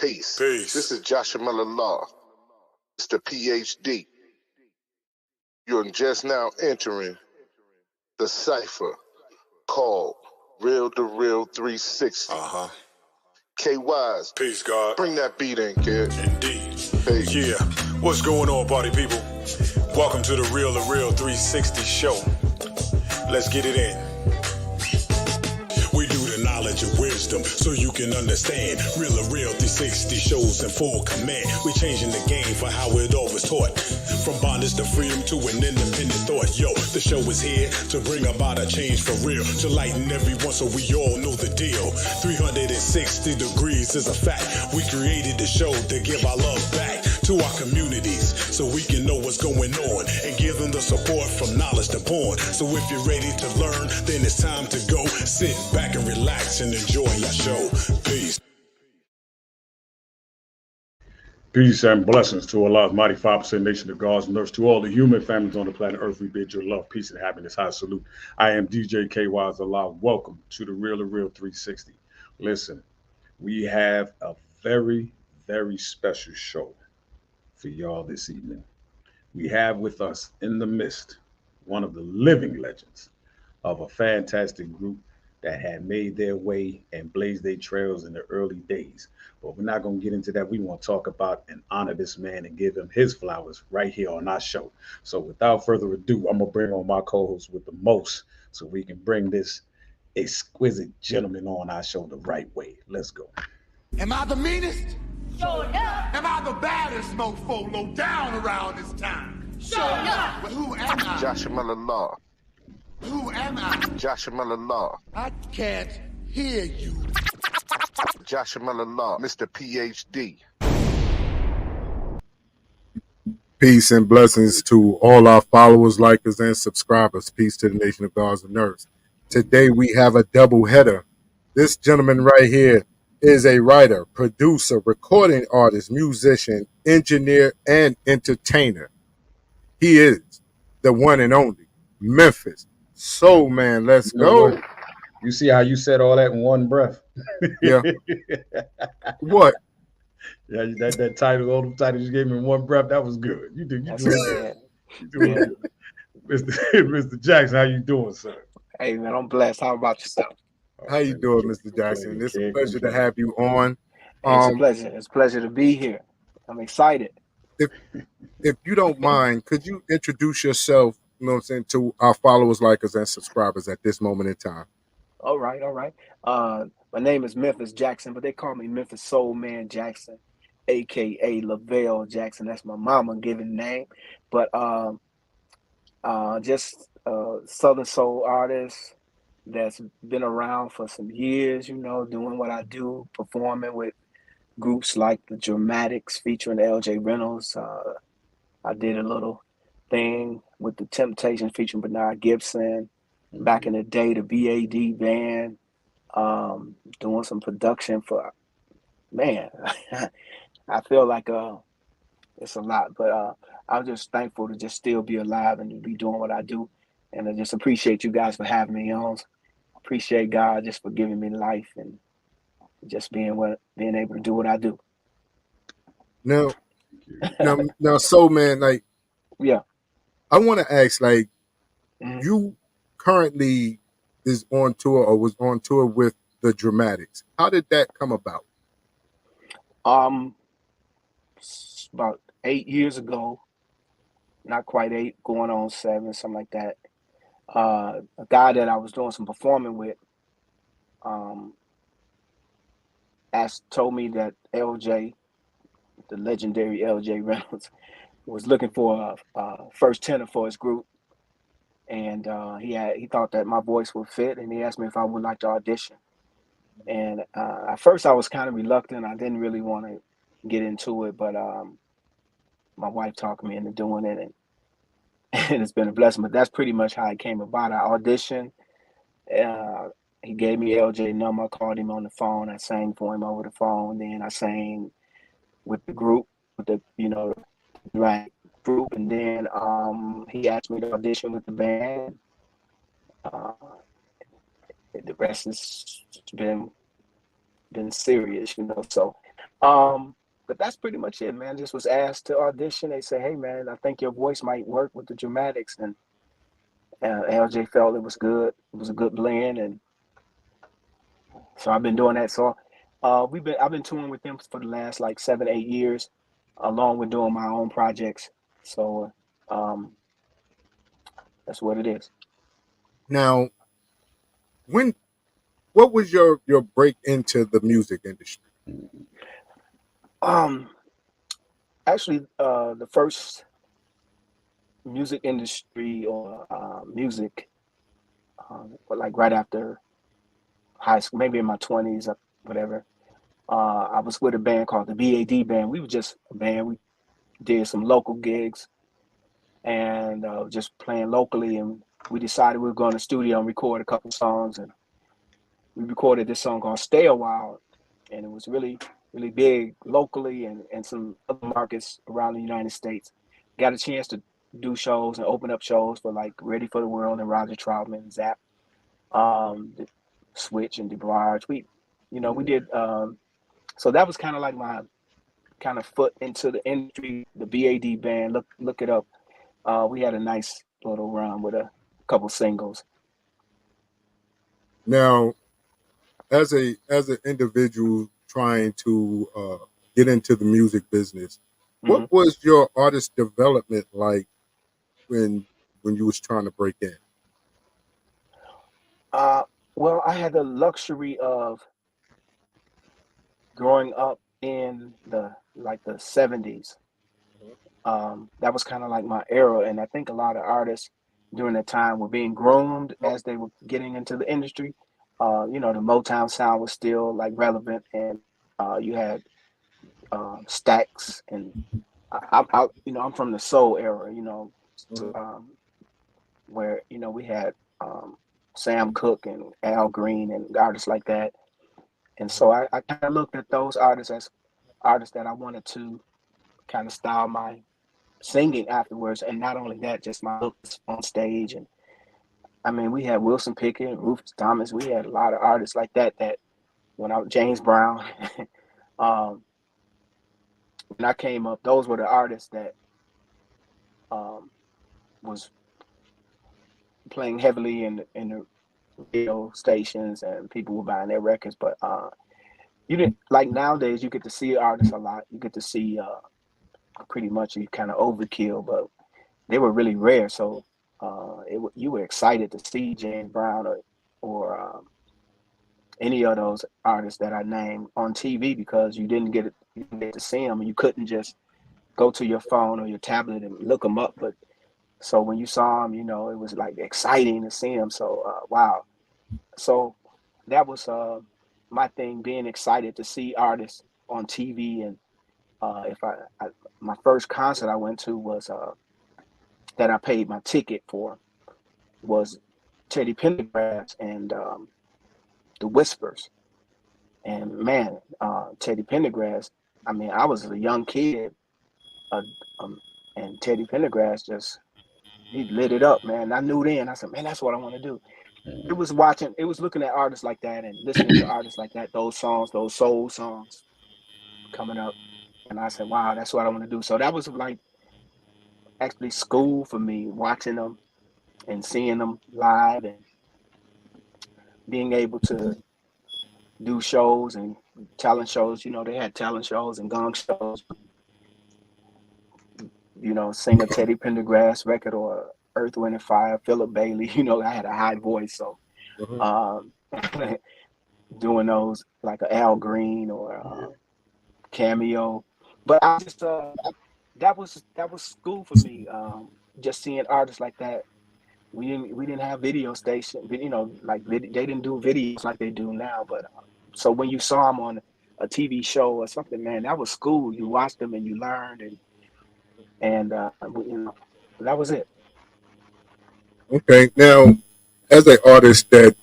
Peace. Peace. This is Joshua Miller Law, Mr. PhD. You're just now entering the cipher called Real2reel369. KYs. Peace, God. Bring that beat in, kid. Indeed. Peace. Yeah. What's going on, party people? Welcome to the Real2reel360 show. Let's get it in. We do the knowledge of wisdom so you can understand. Real2reel360 shows in full command. We changing the game for how it always taught. From bondage to freedom to an independent thought. Yo, the show is here to bring about a change for real. To lighten everyone so we all know the deal. 360 degrees is a fact. We created the show to give our love back to our communities so we can know what's going on and give them the support from knowledge to porn. So if you're ready to learn, then it's time to go. Sit back and relax and enjoy your show. Peace. Peace and blessings to Allah's mighty 5% nation of God's nerves, to all the human families on the planet Earth. We bid your love, peace, and happiness. High salute. I am DJ KY's Allah. Welcome to the Real2reel360. Listen, we have a very, very special show for y'all this evening. We have with us in the midst one of the living legends of a fantastic group that had made their way and blazed their trails in the early days. But we're not going to get into that. We want to talk about and honor this man and give him his flowers right here on our show. So without further ado, I'm going to bring on my co-host with the most so we can bring this exquisite gentleman on our show the right way. Let's go. Am I the meanest? Sure enough. Am I the baddest mofo low down around this time? Sure enough. But who am I? Joshua Miller Law. Who am I? Joshua Miller Law. I can't hear you. Joshua Miller Law, Mr. PhD. Peace and blessings to all our followers, likers, and subscribers. Peace to the nation of God's and nerves. Today we have a double header. This gentleman right here is a writer, producer, recording artist, musician, engineer, and entertainer. He is the one and only Memphis. So, man, let's go. You see how you said all that in one breath? Yeah. What? Yeah, that title, all the titles you gave me in one breath, that was good. You doing good. Mr. Jackson, how you doing, sir? Hey, man, I'm blessed. How about yourself? How you doing, Mr. Jackson? It's a pleasure to have you on. It's a pleasure. It's a pleasure to be here. I'm excited. If you don't mind, could you introduce yourself, you know what I'm saying, to our followers, likers, and subscribers at this moment in time? All right. My name is Memphis Jackson, but they call me Memphis Soul Man Jackson, a.k.a. Lavelle Jackson. That's my mama given name. But just a Southern Soul artist that's been around for some years, you know, doing what I do, performing with groups like the Dramatics featuring L.J. Reynolds. I did a little thing with the Temptations featuring Bernard Gibson. Back in the day, the BAD band, doing some production for, man, I feel like it's a lot, but I'm just thankful to just still be alive and to be doing what I do. And I just appreciate you guys for having me on. Appreciate God just for giving me life and just being able to do what I do. Now, so, man, like, yeah, I want to ask, like, you currently is on tour or was on tour with the Dramatics. How did that come about? About 8 years ago, not quite 8, going on 7, something like that. A guy that I was doing some performing with told me that LJ, the legendary LJ Reynolds, was looking for a first tenor for his group. And he thought that my voice would fit, and he asked me if I would like to audition. And at first I was kind of reluctant. I didn't really want to get into it, but my wife talked me into doing it, and it's been a blessing. But that's pretty much how it came about. I auditioned. He gave me LJ number. I called him on the phone. I sang for him over the phone. Then I sang with the group, with the right group, and then he asked me to audition with the band. The rest has been serious, So But that's pretty much it, man. Just was asked to audition. They say, hey, man, I think your voice might work with the dramatics. And LJ felt it was good. It was a good blend. And so I've been doing that. So I've been touring with them for the last like 7, 8 years, along with doing my own projects. So um, that's what it is. Now, what was your break into the music industry? Um, Actually, the first music industry or music, but like right after high school, maybe in my 20s, whatever. I was with a band called the BAD band. We were just a band. We did some local gigs and just playing locally. And we decided we were going to the studio and record a couple songs. And we recorded this song called Stay a While. And it was really, really big locally and some other markets around the United States. Got a chance to do shows and open up shows for like Ready for the World and Roger Troutman, Zap, Switch and DeBarge. We did. So that was kind of like my kind of foot into the industry. The BAD band. Look it up. We had a nice little run with a couple singles. Now, as an individual trying to get into the music business, Mm-hmm. what was your artist development like when you was trying to break in? Well, I had the luxury of growing up in the 70s. That was kind of like my era, and I think a lot of artists during that time were being groomed as they were getting into the industry. The Motown sound was still like relevant, and you had Stax, and I'm from the soul era, where we had Sam Cooke and Al Green and artists like that. And so I kind of looked at those artists as artists that I wanted to kind of style my singing afterwards. And not only that, just my looks on stage. And I mean, we had Wilson Pickett, Rufus Thomas. We had a lot of artists like that when I was James Brown. When I came up, those were the artists that was playing heavily in the radio stations, and people were buying their records. But you didn't, like nowadays, you get to see artists a lot. You get to see pretty much you kind of overkill, but they were really rare. So you were excited to see James Brown or any of those artists that I named on TV, because you didn't get to see them, and you couldn't just go to your phone or your tablet and look them up. But so when you saw them, it was like exciting to see them. So wow. So that was my thing, being excited to see artists on TV. And if my first concert I went to was that I paid my ticket for was Teddy Pendergrass and the Whispers. And man, Teddy Pendergrass, I mean, I was a young kid, and Teddy Pendergrass he lit it up, man. I knew then. I said, man, that's what I want to do. It was looking at artists like that and listening to artists like that, those songs, those soul songs coming up. And I said, wow, that's what I want to do. So that was like actually school for me, watching them and seeing them live and being able to do shows and talent shows. They had talent shows and gong shows. Sing a Teddy Pendergrass record or Earth, Wind and Fire, Philip Bailey. I had a high voice, so doing those like a Al Green or Cameo. But I just that was school for me. Just seeing artists like that. We didn't have video station, they didn't do videos like they do now. But so when you saw them on a TV show or something, man, that was school. You watched them and you learned, and that was it. Okay, now as an artist that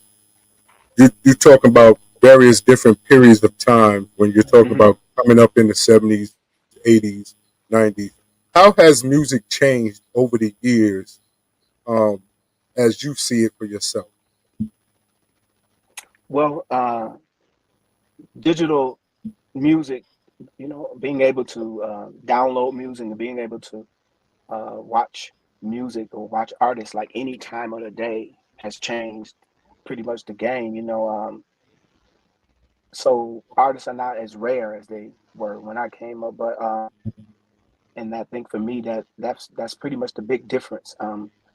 you talk about various different periods of time when you're talking about coming up in the 70s, 80s, 90s. How has music changed over the years as you see it for yourself? Well, digital music being able to download music and being able to watch music or watch artists like any time of the day has changed pretty much the game. So artists are not as rare as they were when I came up, but and I think for me that's pretty much the big difference.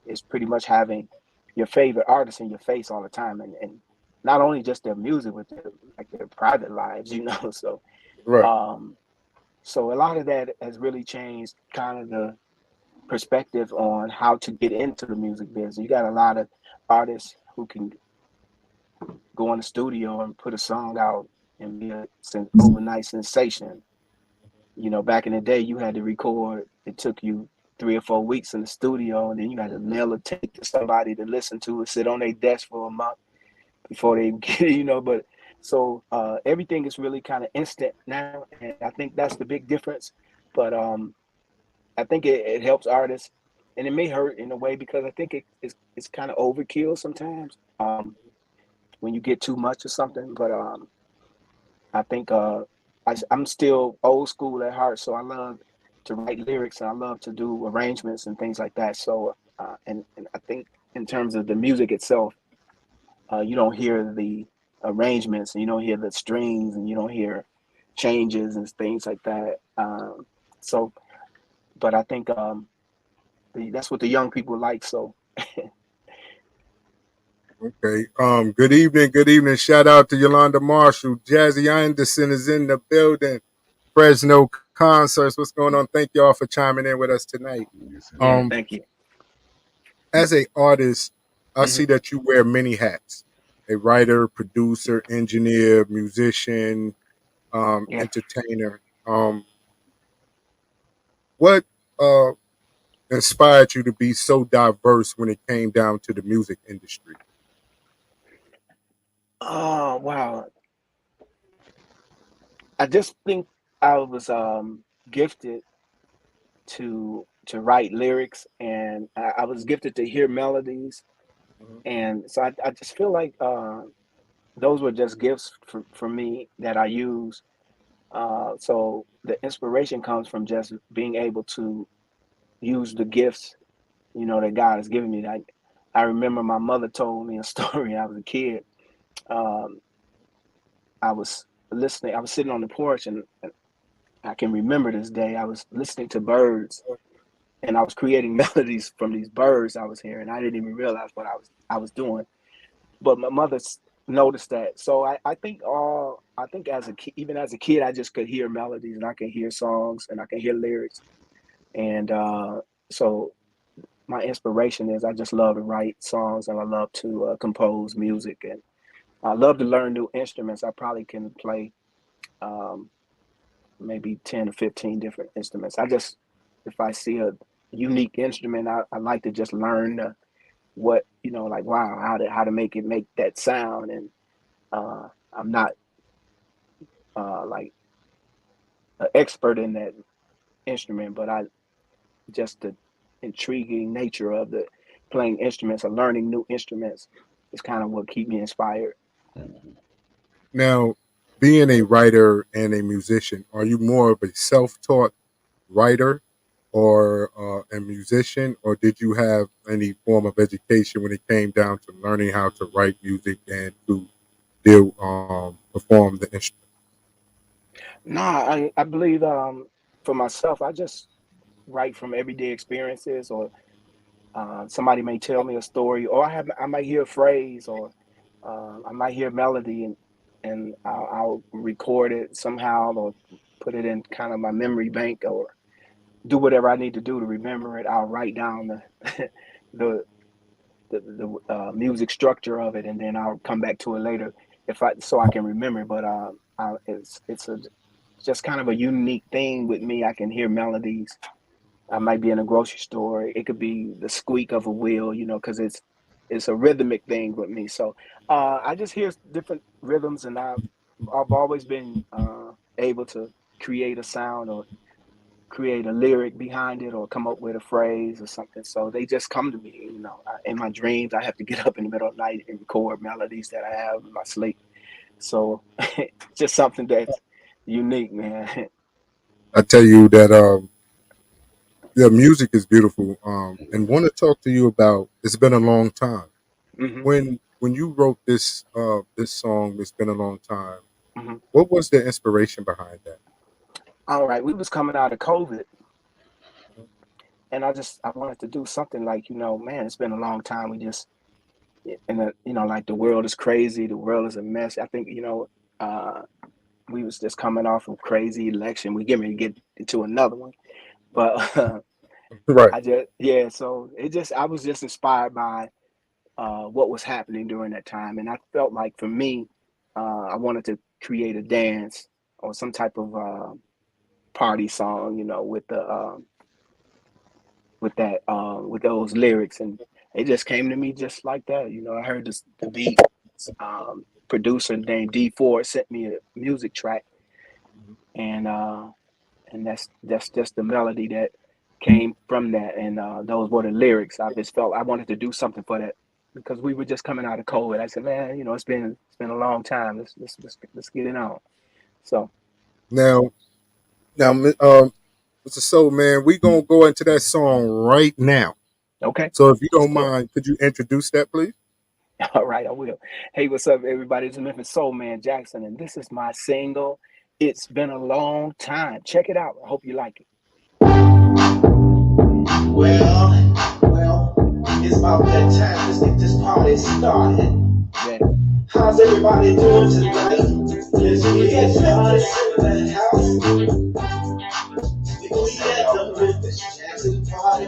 Is pretty much having your favorite artist in your face all the time, and not only just their music, but their private lives. So Right. um, so a lot of that has really changed kind of the perspective on how to get into the music business. You got a lot of artists who can go in the studio and put a song out and be a overnight sensation. Back in the day, you had to record. It took you 3 or 4 weeks in the studio, and then you had to mail a tape to somebody to listen to it, sit on their desk for a month before they get it. But so everything is really kind of instant now, and I think that's the big difference. But I think it helps artists, and it may hurt in a way because I think it's kind of overkill sometimes when you get too much or something. But I think I'm still old school at heart, so I love to write lyrics and I love to do arrangements and things like that. So and I think in terms of the music itself, you don't hear the arrangements and you don't hear the strings and you don't hear changes and things like that. So, but I think that's what the young people like. So Okay. Good evening. Good evening. Shout out to Yolanda Marshall. Jazzy Anderson is in the building. Fresno concerts. What's going on? Thank y'all for chiming in with us tonight. yeah, thank you. As a artist, I Hmm. see that you wear many hats: a writer, producer, engineer, musician, Yeah. entertainer. What uh, inspired you to be so diverse when it came down to the music industry? Oh wow. I just think I was gifted to write lyrics, and I was gifted to hear melodies, Mhm. and so I just feel like those were just gifts for me that I use. So the inspiration comes from just being able to use the gifts, that God has given me. I remember my mother told me a story. I was a kid. Um, I was listening. I was sitting on the porch, and I can remember this day. I was listening to birds, and I was creating melodies from these birds I was hearing. I didn't even realize what I was doing. But my mother noticed that. So I think as a kid, even as a kid, I just could hear melodies and I can hear songs and I can hear lyrics. And so my inspiration is I just love to write songs and I love to compose music and I love to learn new instruments. I probably can play um, maybe 10 or 15 different instruments. If I see a unique instrument, I like to just learn what, like, wow, how to make that sound. And I'm not like an expert in that instrument, but I just the intriguing nature of the playing instruments or learning new instruments is kind of what keep me inspired. Now, being a writer and a musician, are you more of a self-taught writer or a musician, or did you have any form of education when it came down to learning how to write music and to perform the instrument? Nah, I believe for myself, I just write from everyday experiences, or somebody may tell me a story, or I might hear a phrase, or I might hear a melody, and I'll record it somehow, or put it in kind of my memory bank, or do whatever I need to do to remember it. I'll write down the the music structure of it, and then I'll come back to it later if I so I can remember. But it's just kind of a unique thing with me. I can hear melodies. I might be in a grocery store. It could be the squeak of a wheel, because it's a rhythmic thing with me. So I just hear different rhythms, and I've always been able to create a sound or create a lyric behind it or come up with a phrase or something. So they just come to me, in my dreams. I have to get up in the middle of the night and record melodies that I have in my sleep. So just something that's unique, man. I tell you that the music is beautiful. And want to talk to you about. It's been a long time. Hmm. When you wrote this song, it's been a long time. Hmm. What was the inspiration behind that? All right, we was coming out of COVID, and I wanted to do something like, man, it's been a long time. We just and like the world is crazy, the world is a mess. I think uh, we was just coming off of crazy election. We getting ready to get into another one, but Right. I just yeah. So I was just inspired by what was happening during that time, and I felt like for me, I wanted to create a dance or some type of party song, with that with those lyrics, and it just came to me just like that. I heard the beat. Producer named D4 sent me a music track, and that's just the melody that came from that, and those were the lyrics. I just felt I wanted to do something for that because we were just coming out of COVID. I said, man, it's been a long time. Let's get it on. So Now, Mr. Soul Man, we gonna go into that song right now. okay, So if you let's don't do it. mind, could you introduce that, please? All right, I will. Hey, what's up, everybody? It's Memphis Soul Man Jackson, and this is my single. It's been a long time. Check it out. I hope you like it. Well, it's about that time. Let's get this party started. Yeah. How's everybody doing tonight? Let's get started in the house. We gon' set the Memphis Jackson party.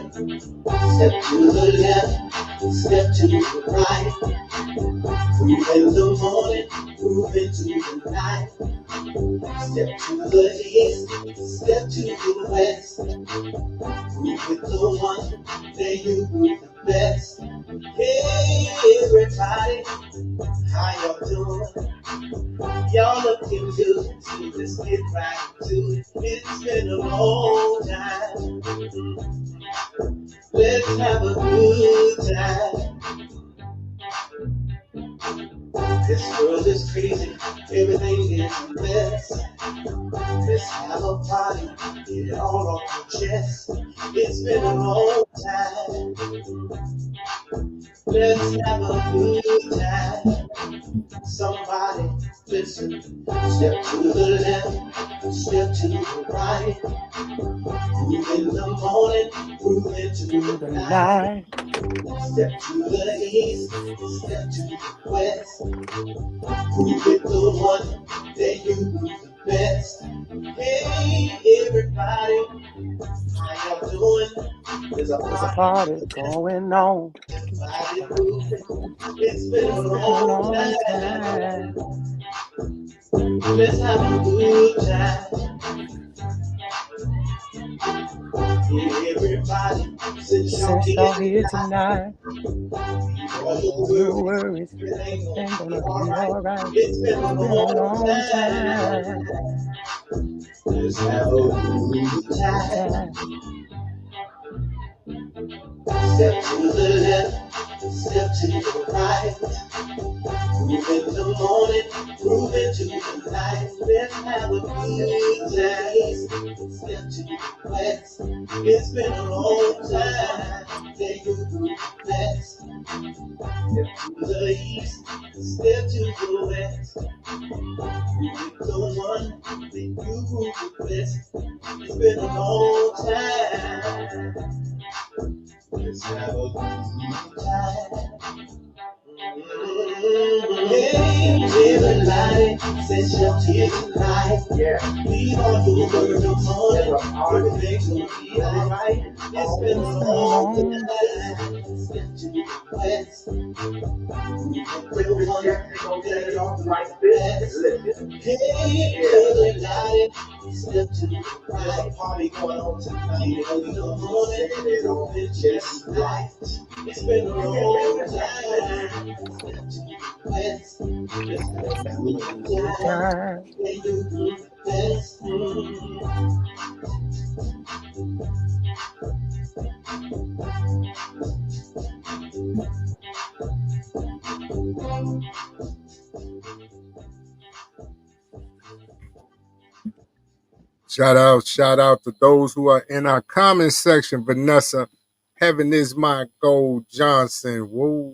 Step to the left, step to the right. Move in the morning, move into the night. Step to the east, step to the west. Move with the one, then you move the best. Hey everybody, how y'all doing? Y'all looking good, so let's get right to it. It's been a long time. Let's have a good time. This world is crazy, everything is a mess. Let's have a party, get it all off your chest. It's been a long time. Let's have a good time. Somebody listen. Step to the left, step to the right. Move in the morning, move into the night. Step to the east, step to the west. Move with the one, then you move the best. Hey everybody, how y'all doing? There's a There's a party, party going on. everybody moving. It's been a It's been a long long time. time Let's have a good time. Yeah, everybody, since y'all since here y'all here tonight, tonight. all All your your worries, worries everything ain't gonna be gonna be alright. alright. It's been a It's been a long long time. time. Let's have a good Good time. time. Step to the left, step to the right. Move in the morning, move into the night. Let's have a good time. Step to the west. It's been a long time. Then you do the best. Step to the east, step to the west. Move with the one, then you move the best. It's been a long time. Let's have a good time. Hey, everybody, since you're here tonight, leave all your worries on. Everything's gonna be alright. It's been It's a been a long long time. Step to the west. Everyone, gonna get it off like this. Hey, everybody, step to the right. There's a party going on tonight. You know, we don't want it open just right. It's been a long time. Step to the west. let's have a good Time. time. They do the best. Shout out to those who are in our comment section. Vanessa, Heaven is my goal. Johnson, whoa.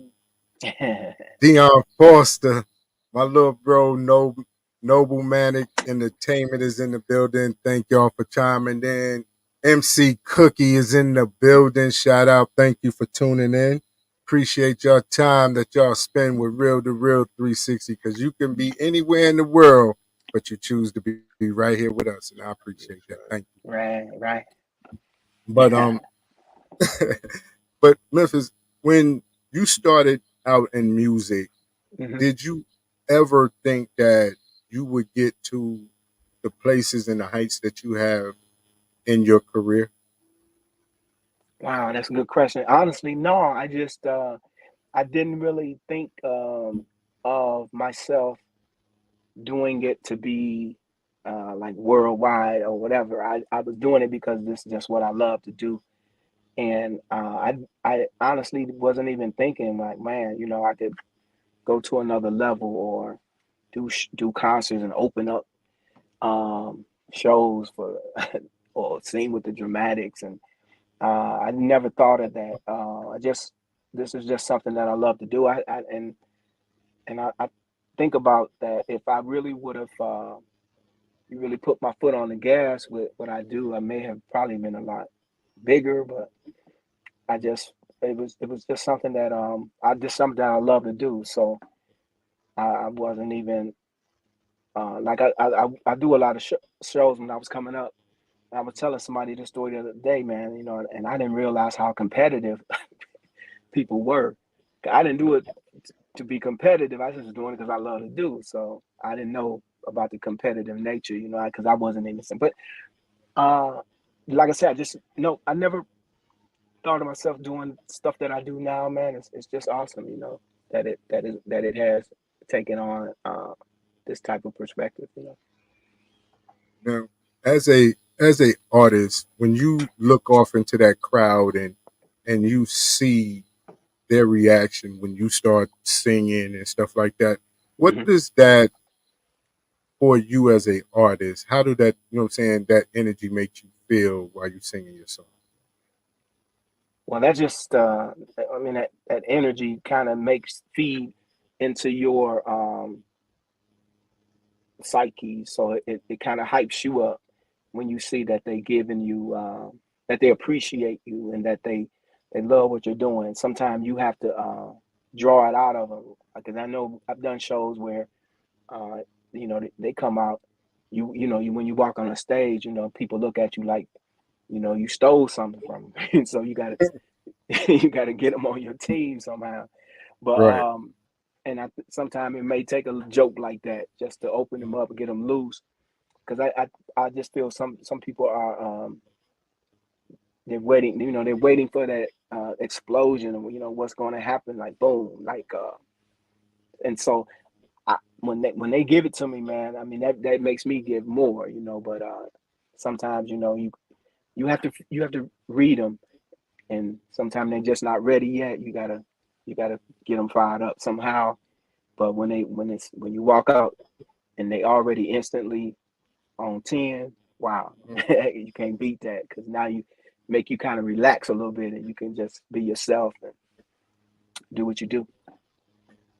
Dion Foster, my little bro, Noble Manic Entertainment is in the building. Thank y'all for chiming in. MC Cookie is in the building. Shout out. Thank you for tuning in. Appreciate your time that y'all spend with Real to Real 360 because you can be anywhere in the world, but you choose to be right here with us. And I appreciate that. Thank you. Right. But but Memphis, when you started out in music, Mhm. did you ever think that you would get to the places and the heights that you have in your career? Wow, that's a good question. Honestly, no, I just I didn't really think of myself doing it to be like worldwide or whatever. I was doing it because this is just what I love to do. And I honestly wasn't even thinking like, man, I could go to another level or do concerts and open up shows for or sing with the Dramatics. And I never thought of that. This is just something that I love to do. I think about that. If I really would have really put my foot on the gas with what I do, I may have probably been a lot bigger. But I just it was just something that I just something that I love to do. So I wasn't even like I do a lot of shows when I was coming up. I was telling somebody this story the other day, man. And I didn't realize how competitive people were. I didn't do it to be competitive. I was just doing it because I love to do. So I didn't know about the competitive nature, because I wasn't innocent. But uh, like I said, I never thought of myself doing stuff that I do now, man. It's just awesome, that it has taken on this type of perspective. Now, as a artist, when you look off into that crowd and you see their reaction when you start singing and stuff like that, what Hmm. does that for you as a artist? How do that, what I'm saying, that energy make you feel while you singing your song? Well, that just, I mean, that energy kind of makes feed into your psyche. So it kind of hypes you up when you see that they giving you, that they appreciate you and that they love what you're doing. Sometimes you have to draw it out of them. Because I know I've done shows where, uh, they come out, when you walk on a stage, people look at you like, you stole something from them. So you got to you got to get them on your team somehow. But Right. and sometimes it may take a joke like that just to open them up and get them loose. Because I just feel some people are they're waiting. They're waiting for that explosion of what's going to happen. Like boom, like and so when they give it to me, man. I mean that makes me give more. But sometimes you have to read them, and sometimes they're just not ready yet. You gotta get them fired up somehow. But when you walk out and they already instantly on 10, wow, you can't beat that because now you make you kind of relax a little bit and you can just be yourself and do what you do.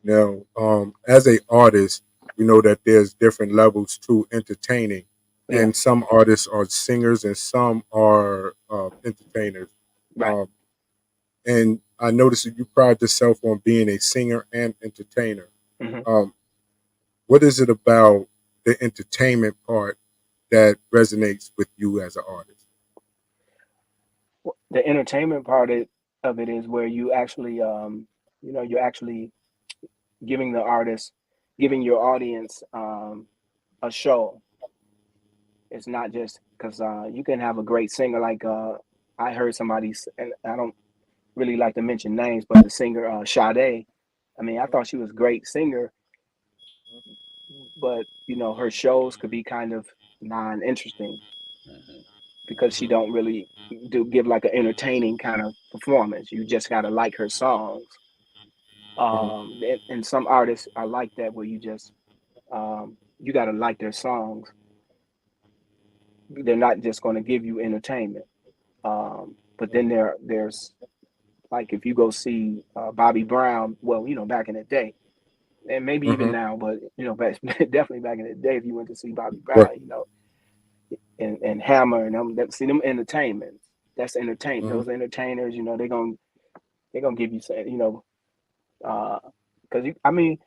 Now, as a artist, we know that there's different levels to entertaining, Yeah, and some artists are singers and some are entertainers. right. Um, and I noticed that you pride yourself on being a singer and entertainer. Hmm. Um, what is it about the entertainment part that resonates with you as an artist? The entertainment part of it is where you actually, you're actually giving the artist, giving your audience a show. It's not just because you can have a great singer like I heard somebody, and I don't really like to mention names, but the singer Sade. I mean, I thought she was a great singer, but her shows could be kind of non-interesting because she don't really do give like an entertaining kind of performance. You just gotta like her songs. Mhm. And some artists are like that where you gotta like their songs. they're not just going to give you entertainment. But then there's like if you go see Bobby Brown, well, back in the day, and maybe even Mm-hmm. now, but definitely back in the day, if you went to see Bobby Right. Brown, and Hammer and them, see them entertainment. That's entertainment. Mm-hmm. Those entertainers, they're gonna give you, because I mean,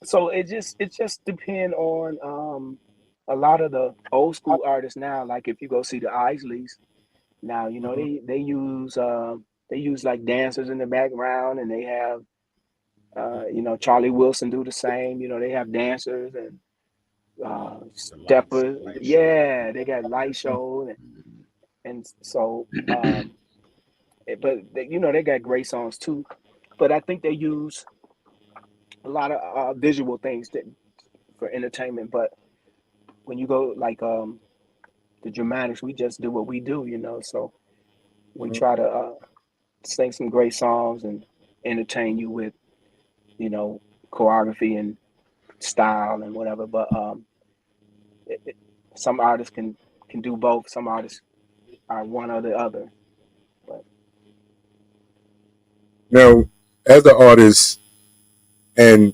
so it just depend on a lot of the old school artists now. Like if you go see the Isleys now, Mm-hmm. they use like dancers in the background, and they have Charlie Wilson do the same. They have dancers and The lights, steppers. light show. Yeah, they got light shows, and so but they got great songs too. But I think they use a lot of visual things for entertainment. But when you go like the dramatics, we just do what we do, So we Mm-hmm. try to sing some great songs and entertain you with choreography and style and whatever. But some artists can do both. Some artists are one or the other. But Now, as an artist, and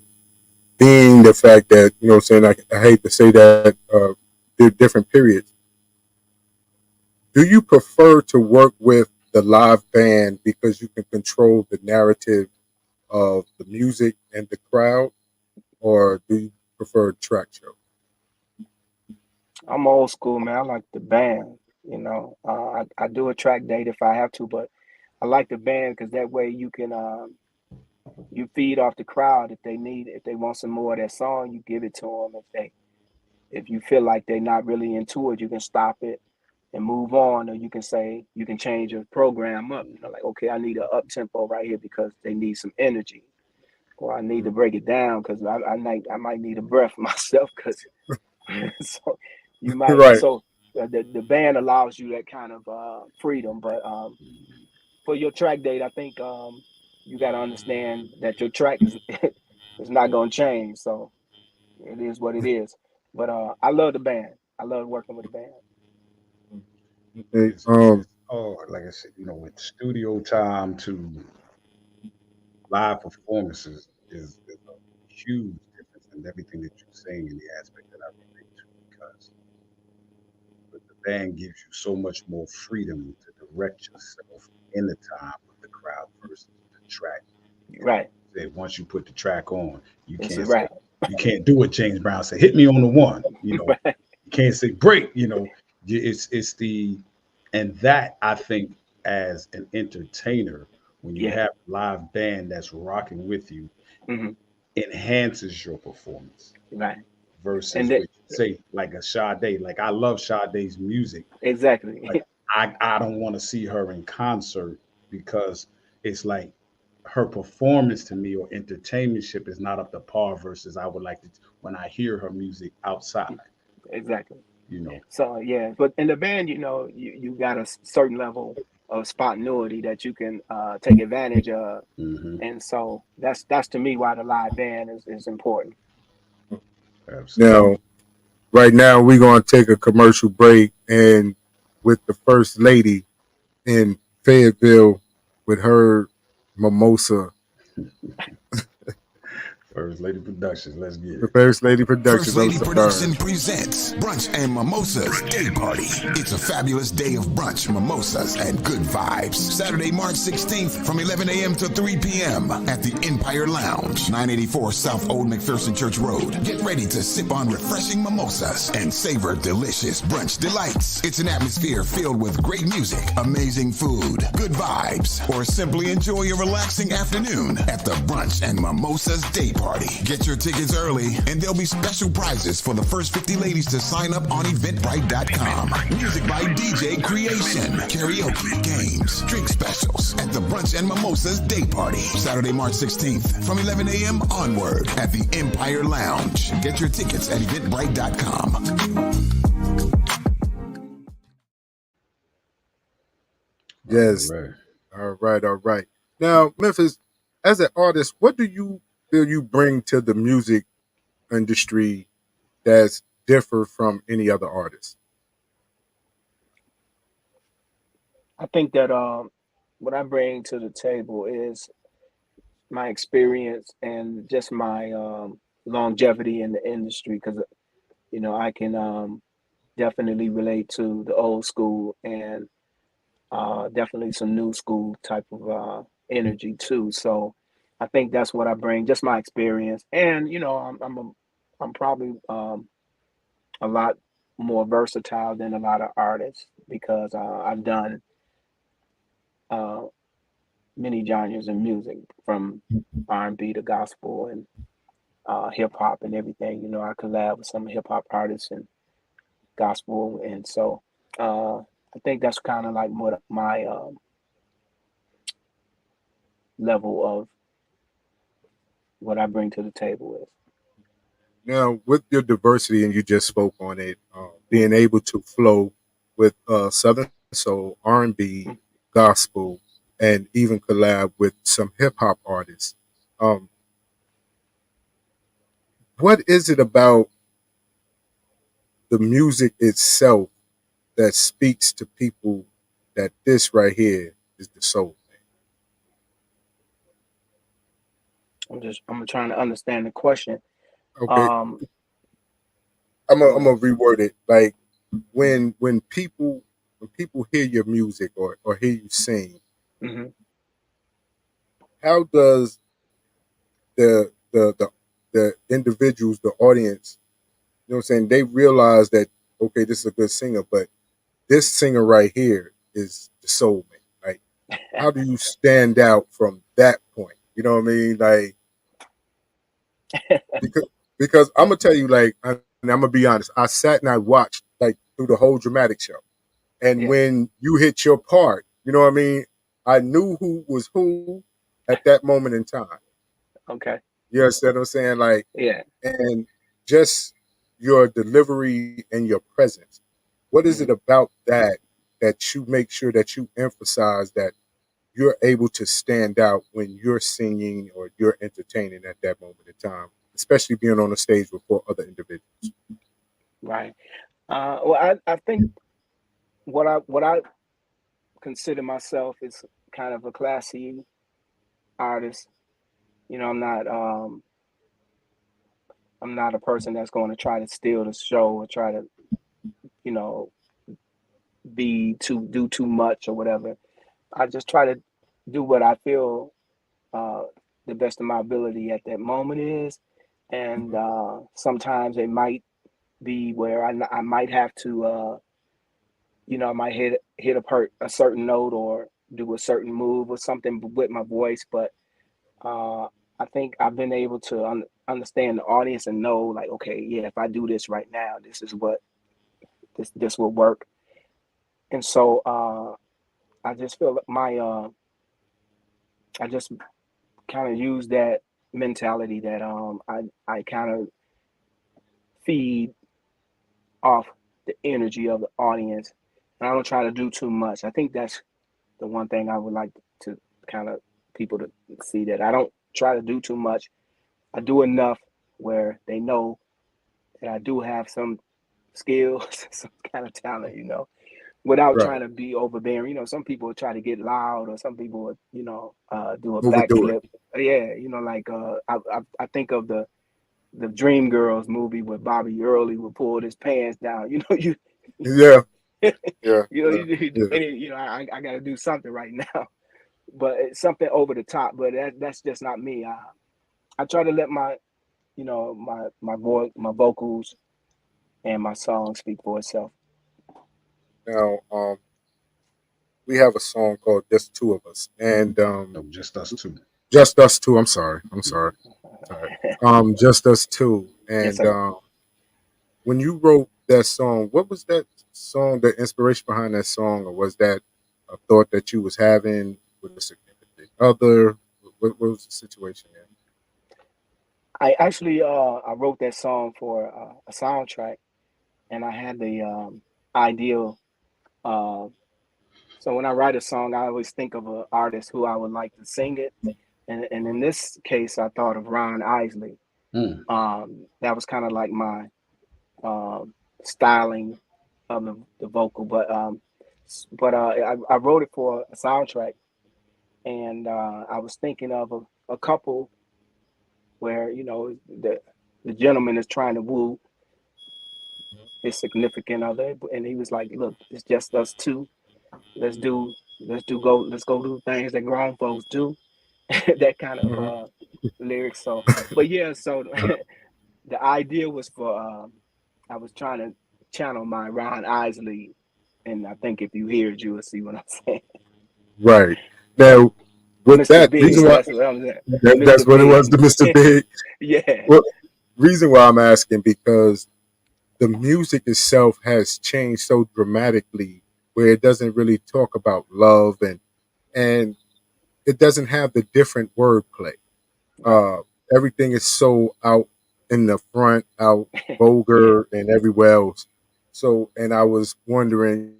being the fact that what I'm saying, I hate to say that they're different periods. Do you prefer to work with the live band because you can control the narrative of the music and the crowd, or do you prefer a track show? I'm old school, man. I like the band. I do a track date if I have to, but I like the band because that way you can you feed off the crowd if they want some more of that song, you give it to them. If you feel like they're not really into it, you can stop it and move on, or you can change your program up. Like, okay, I need an up tempo right here because they need some energy, or I need to break it down because I might need a breath myself because so you might Right. so the band allows you that kind of freedom. But for your track date, I think you got to understand that your track is is not going to change. So it is what it is. But I love the band. I love working with the band. Okay. It's hard, like I said, with studio time to live performances is a huge difference in everything that you're saying in the aspect that I relate to because the band gives you so much more freedom to direct yourself in the time with the crowd versus the track. And Right. once you put the track on, you This is can't say right. you can't do what James Brown said. Hit me on the one. Right. You can't say break. It's the and that I think as an entertainer, when you Yeah. have a live band that's rocking with you, Hmm. enhances your performance Right. And versus that what you say like a Sade. Like I love Sade's music, exactly. but I don't want to see her in concert because it's like her performance to me or entertainmentship is not up to par versus I would like to when I hear her music outside, Exactly. you know. So yeah, but in the band, you got a certain level of spontaneity that you can take advantage of, Hmm. and so that's to me why the live band is important. Absolutely. Now, right now, we're going to take a commercial break, and with the first lady in Fayetteville with her mimosa, First Lady Productions, let's get the it. First Lady First Productions. I'm Lady sorry. Production presents Brunch and Mimosas Day Party. It's a fabulous day of brunch, mimosas, and good vibes. Saturday, March 16th from 11 a.m. to 3 p.m. at the Empire Lounge, 984 South Old McPherson Church Road. Get ready to sip on refreshing mimosas and savor delicious brunch delights. It's an atmosphere filled with great music, amazing food, good vibes, or simply enjoy a relaxing afternoon at the Brunch and Mimosas Day Party. Get your tickets early, and there'll be special prizes for the first 50 ladies to sign up on Eventbrite.com. Music by DJ Creation, karaoke, games, drink specials at the Brunch and Mimosas Day Party. Saturday, March 16th from 11 a.m. onward at the Empire Lounge. Get your tickets at Eventbrite.com. Yes. All right. All right. All right. Now, Memphis, as an artist, what do you feel you bring to the music industry that's differ from any other artist? I think that what I bring to the table is my experience and just my longevity in the industry, because I can definitely relate to the old school and definitely some new school type of energy too. So I think that's what I bring, just my experience, and I'm probably a lot more versatile than a lot of artists because I've done uh, many genres in music, from R&B to gospel and hip hop and everything. I collab with some hip hop artists and gospel, and so I think that's kind of like what my level of what I bring to the table is. Now, with your diversity, and you just spoke on it, being able to flow with Southern soul, R&B, gospel, and even collab with some hip hop artists. Um, what is it about the music itself that speaks to people that this right here is the soul I'm trying to understand the question. thing? Okay, Um, I'm go gonna ahead. reword it. Like when people hear your music or hear you sing, Hmm. how does the the the the individuals, the audience, you know what I'm saying, they realize that okay, this is a good singer, but this singer right here is the soulmate. Like, how do you stand out from that point? You know what I mean? Like, because I'm gonna tell you, like, and I'm gonna be honest. I sat and I watched like through the whole dramatic show, and Yeah. when you hit your part, you know what I mean. I knew who was who at that moment in time. Okay. You understand what I'm saying? Like, Yeah. and just your delivery and your presence. What is it Hmm. about that you make sure that you emphasize that you're able to stand out when you're singing or you're entertaining at that moment in time, especially being on a stage with four other individuals? Right. Well, I think what I consider myself is kind of a classy artist. You know, I'm not a person that's going to try to steal the show or try to, you know, do too much or whatever. I just try to do what I feel uh, the best of my ability at that moment is, and sometimes it might be where I might have to, I might hit a certain note or do a certain move or something with my voice, but uh, I think I've been able to understand the audience and know, like, okay, yeah, if I do this right now, this is what this will work. And so I just feel like I just kind of use that mentality that I kind of feed off the energy of the audience, and I don't try to do too much. I think that's the one thing I would like to kind of people to see, that I don't try to do too much. I do enough where they know that I do have some skills, some kind of talent, without Right. trying to be overbearing. Some people try to get loud, or some people would, do a Overdo it. backflip. Yeah, like I think of the Dream Girls movie where Bobby Early would pull his pants down. Yeah. Yeah. Yeah. Yeah. I got to do something right now, but it's something over the top. But that's just not me. I try to let my voice, my vocals, and my song speak for itself. Now, we have a song called "Just Two of Us," and No, just us two. just us two. I'm sorry. I'm sorry. Sorry. Just us two. Yes, And sir. when you wrote that song, what was that song? The inspiration behind that song, or was that a thought that you was having with a significant other? What was the situation there? I actually I wrote that song for a soundtrack, and I had the ideal. Uh, so when I write a song, I always think of an artist who I would like to sing it, and in this case, I thought of Ron Isley. Mm. That was kind of like my styling of the vocal, but but I wrote it for a soundtrack, and I was thinking of a couple where the gentleman is trying to woo his significant other, and he was like, "Look, it's just us two. Let's do let's go do things that grown folks do." That kind of Mhm. lyrics. So, but yeah, so the idea was for I was trying to channel my Ron Isley, and I think if you hear it, you will see what I'm saying. Right. Now, with Mr. that reason Big, why that's what I'm saying. that's Mr. what it was, the Big. Mr. Big. Yeah. Well, reason why I'm asking because the music itself has changed so dramatically where it doesn't really talk about love and it doesn't have the different wordplay. Right. Uh, everything is so out in the front, out Yeah. vulgar and everywhere else. So, and I was wondering,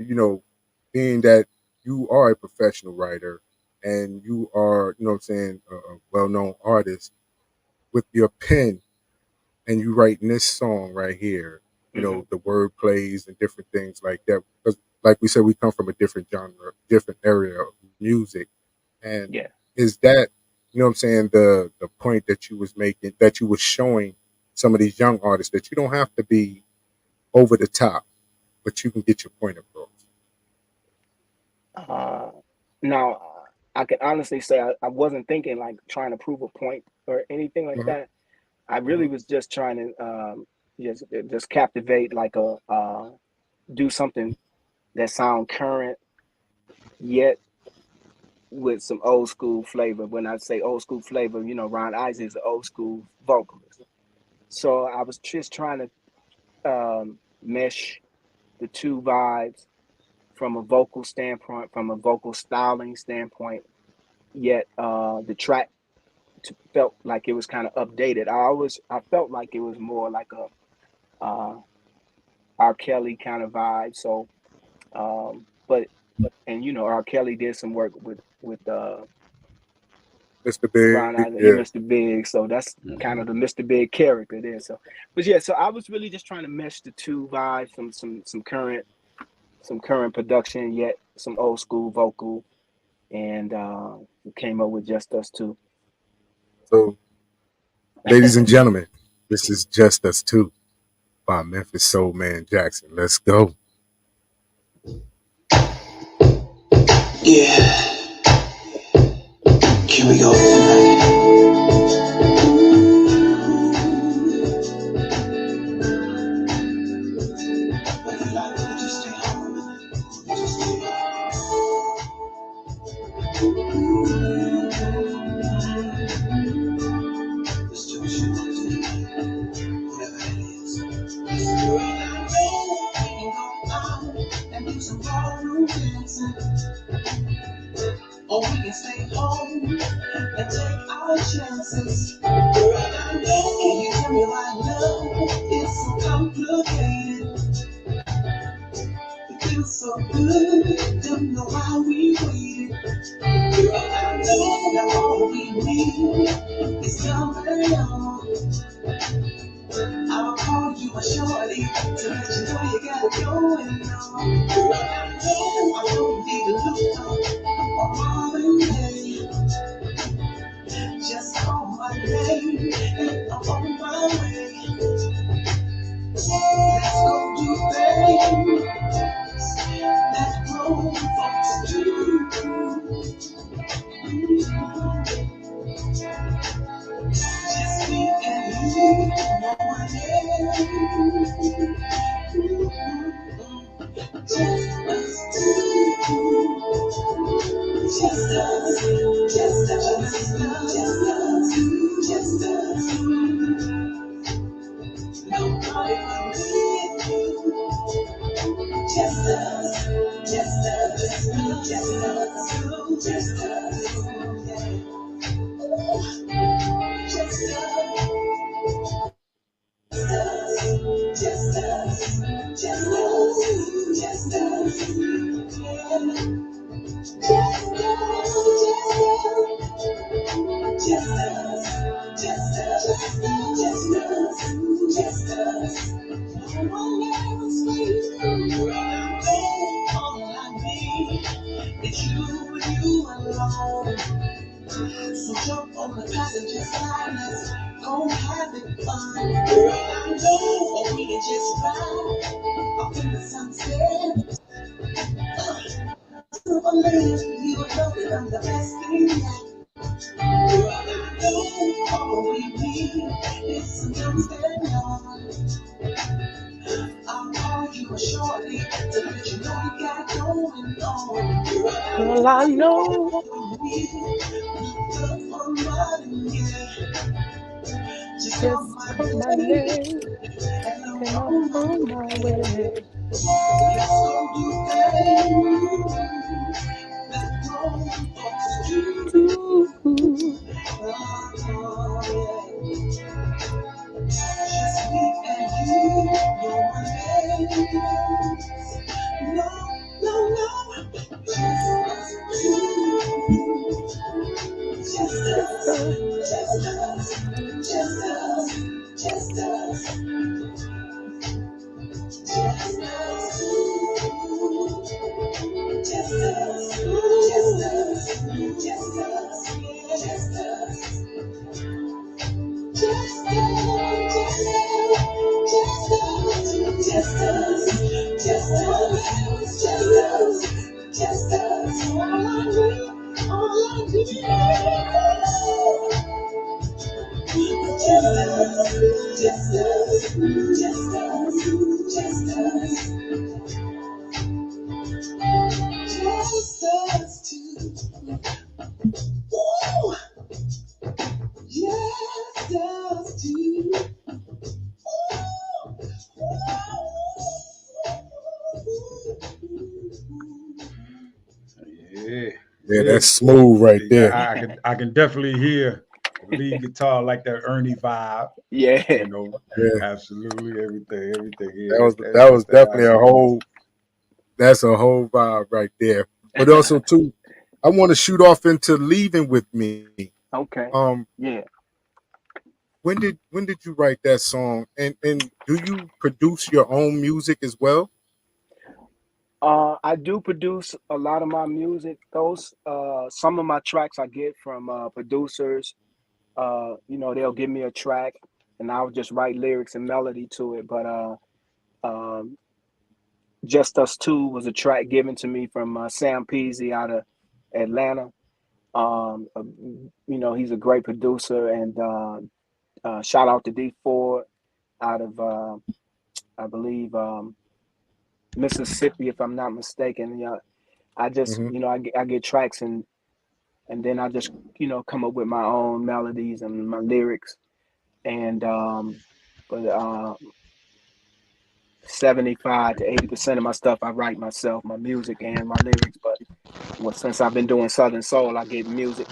being that you are a professional writer and you are, what I'm saying, a well-known artist with your pen and you writing this song right here, Hmm. the word plays and different things like that. Because, like we said, we come from a different genre, different area of music. And Yeah. is that, what I'm saying, the point that you was making, that you was showing some of these young artists that you don't have to be over the top, but you can get your point across. Uh, now, I can honestly say I wasn't thinking like trying to prove a point or anything like Hmm. that. I really Hmm. was just trying to just captivate, like a do something that sound current yet with some old school flavor. When I say old school flavor, Ron Isley is an old school vocalist. So I was just trying to mesh the two vibes from a vocal standpoint, from a vocal styling standpoint. Yet the track felt like it was kind of updated. I felt like it was more like a R. Kelly kind of vibe. So, but and R. Kelly did some work with Mr. Ron Big, Isley, yeah, yeah. Mr. Big. So that's kind of the Mr. Big character there. So, but yeah, so I was really just trying to mesh the two vibes, some current production, yet some old school vocal, and came up with Just Us Two. So, ladies and gentlemen, this is Just Us Two by Memphis Soul Man Jackson. Let's go. Yeah, here we go tonight. But you like to just stay home. Just stay Let's do what you want to do. Whatever it is. Girl, I know we can go out and do some ballroom dancing. Or we can stay home and take our chances. Girl, I know. Can you tell me why love is so complicated? It feels so good, don't know why we waited. Girl, I know that all we need is something on. I'll call you a shorty to let you know you got it going on. Girl, I don't need to look up or Marvin Gaye. Just call my name and I'm on my way. Let's go do things that grown folks do. Just me and you, no one else. Just us two. Just us, just us, just us, just us. Nobody but you. Just us, just us, just us, just us. Just us, just us, just us, just us. Yeah. Just us, just us, just us, just us. No one else will. All I It's you alone. So jump on the passenger side, let's go have it fun. Girl, I know, or we can just ride off in the sunset. Super ladies, you know that I'm the best thing yet. Girl, I know all we need is some young love. I'll call you a shorty to let you know you got going on. Girl, I know. Just call my name and I'm on my way. Let's go do things that grown folks do. Ooh, Just me and you, no one else. No. just us. Just us. Yeah, that's smooth right there. I can definitely hear lead guitar like that Ernie vibe. Yeah. You know, Yeah. absolutely everything. Yeah, That was definitely a whole. That's a whole vibe right there. But also too, I want to shoot off into Leaving with Me. Okay. Yeah. When did you write that song? And do you produce your own music as well? I do produce a lot of my music. Those some of my tracks I get from producers. They'll give me a track and I'll just write lyrics and melody to it. But um, Just Us Two was a track given to me from Sam Peasy out of Atlanta. He's a great producer, and shout out to D Ford out of I believe Mississippi, if I'm not mistaken. I just I get tracks and then I just come up with my own melodies and my lyrics, and but 75 to 80% of my stuff I write myself, my music and my lyrics. But since I've been doing Southern Soul, I get music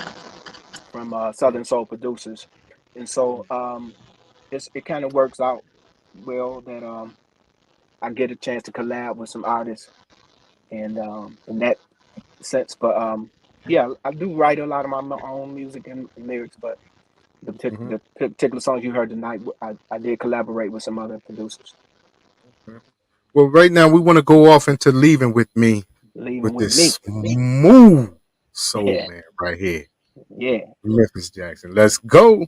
from Southern Soul producers, and so it kind of works out well that I get a chance to collab with some artists, and in that sense. But yeah, I do write a lot of my own music and lyrics, but the particular songs you heard tonight, I did collaborate with some other producers. Well, right now we want to go off into Leaving with Me Leaving with this me. smooth soul Yeah. man right here, Yeah. Memphis Jackson. Let's go.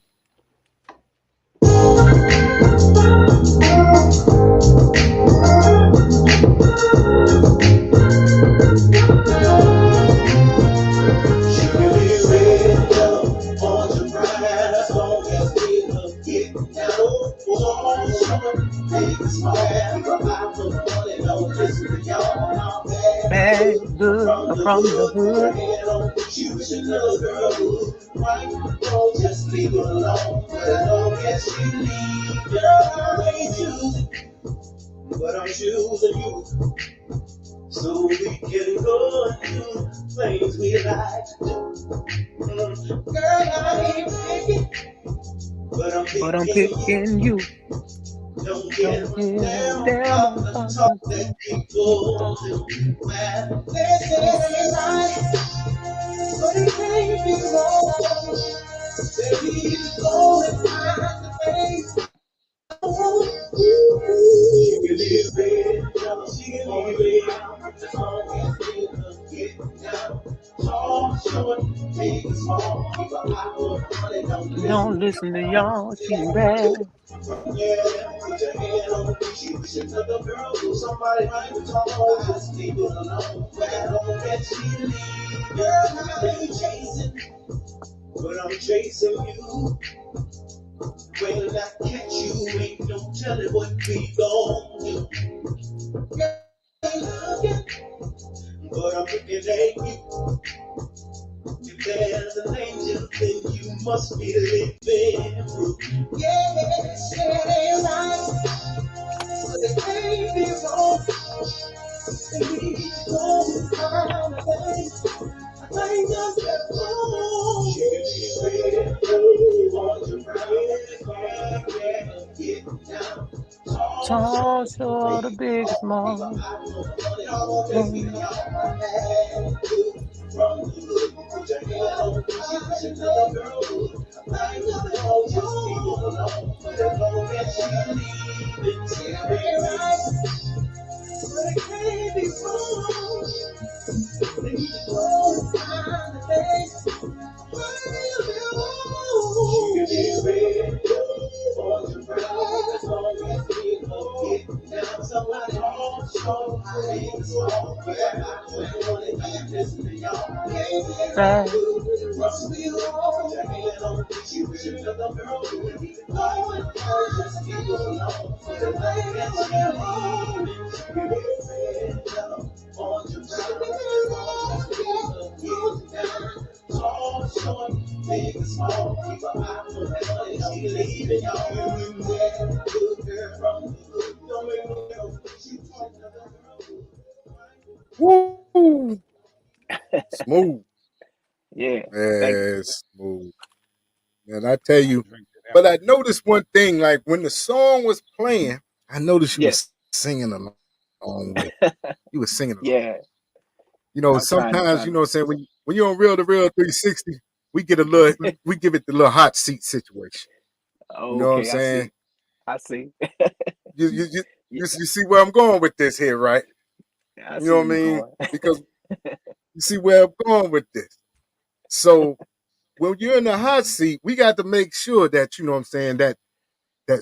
Bad good from the hood. Just leave it alone. As long as she leave, girl, I ain't choosing, but I'm choosing you. So we can go and do things we like to do. Girl, I ain't picking, but I'm picking you. Don't give a damn about the talk that people do. Man, they say they right, but it can't be wrong. Baby, you go and find the face. She can live red, she can live red, as long as we look it down. short, big and small. Keep an eye on the money, Don't listen to y'all. She's bad. yeah, put your hand on the beach. You wish another girl who somebody might be talking about. Just leave it alone. Where don't let she leave. Girl, I ain't chasing, but I'm chasing you. When I catch you, ain't no telling what we gon' do. Girl, I love you, but I'm looking at you. If there's an angel, then you must be living proof. Yes, it right. But it can't be wrong. And we don't find a way. I think I'm just wrong. Get down. Tall, short, or big, or small. Bad. Woo! Smooth. Yeah. Thank you. Man, smooth. And I tell you, Drink to that but one. I noticed one thing, like when the song was playing, I noticed you Yes. was singing along with. You was singing along. Yeah. You know, I'm trying sometimes, you to. know what I'm saying, when you're on Real to Real 360, we get a little, we give it the little hot seat situation. You know what I'm Okay, I saying? see. I see. You you you Yeah, you see where I'm going with this here, right? I You know see what I you mean? going. Because you see where I'm going with this. So when you're in the hot seat, we got to make sure that, you know what I'm saying, that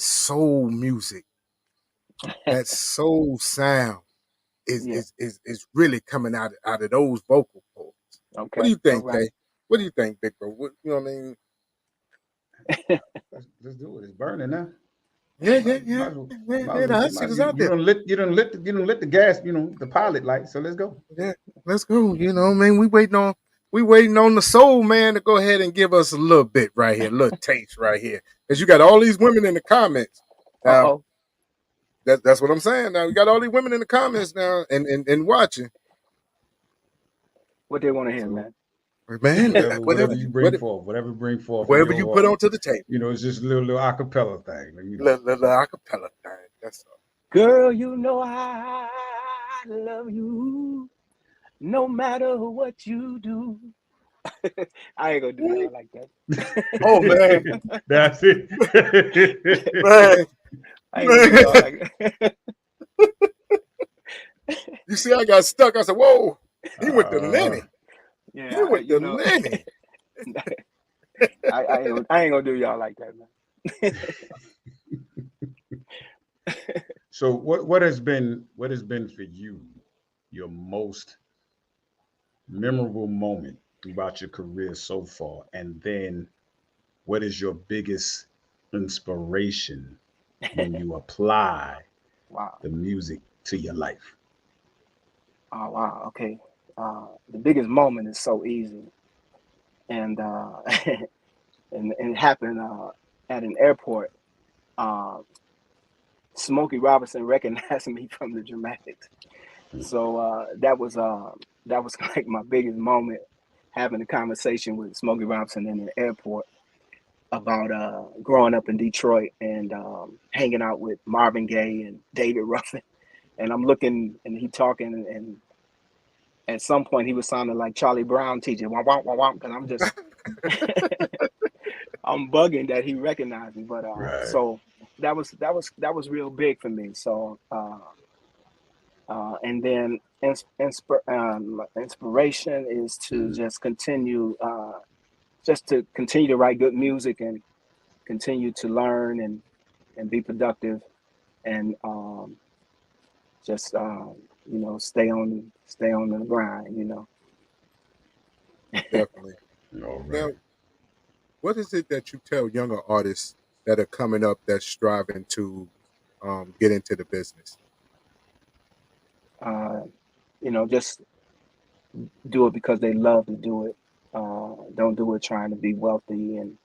soul music, that soul sound is Yeah. is is is really coming out of those vocal cords. What do Okay. you All think, right. Kay? What do you think, Big Bro? What, you know what I mean? Let's do it. It's burning now. Yeah, Might, yeah, yeah. might as well, Yeah, might as yeah, well the get hot my, seat is out there. you don't let the gas, the pilot light. So let's go. Yeah, let's go. You know, man, we waiting on the soul man to go ahead and give us a little bit right here, a little taste right here. Because you got all these women in the comments. Now, Uh-oh. that's what I'm saying. Now, you got all these women in the comments now and watching. What they want to hear, So man. Man, whatever you bring forth, in whatever your you put heart. onto the table. It's just a little acapella thing. Little acapella thing. That's all. Girl, you know I love you no matter what you do. I ain't gonna do y'all like that. Oh man, That's it. man, I ain't gonna do y'all man. like that. You see, I got stuck. I said, "Whoa, he went to uh, Lenny. He Yeah, went to Lenny." I ain't gonna do y'all like that, man. so what has been for you your most memorable moment throughout your career so far, and then what is your biggest inspiration when you apply Wow. the music to your life? Oh wow. Okay. The biggest moment is so easy, and and it happened at an airport. Uh, Smokey Robinson recognized me from the Dramatics, so that was like my biggest moment, having a conversation with Smokey Robinson in the airport about growing up in Detroit and hanging out with Marvin Gaye and David Ruffin. And I'm looking and he talking, and at some point he was sounding like Charlie Brown teaching, wah wah wah wah, because I'm just I'm bugging that he recognized me. But Right. so that was real big for me. So And then inspiration is to just continue, to continue to write good music and continue to learn and be productive and just stay on the grind. Definitely. All Now, right. what is it that you tell younger artists that are coming up that's striving to get into the business? Just do it because they love to do it. Don't do it trying to be wealthy, and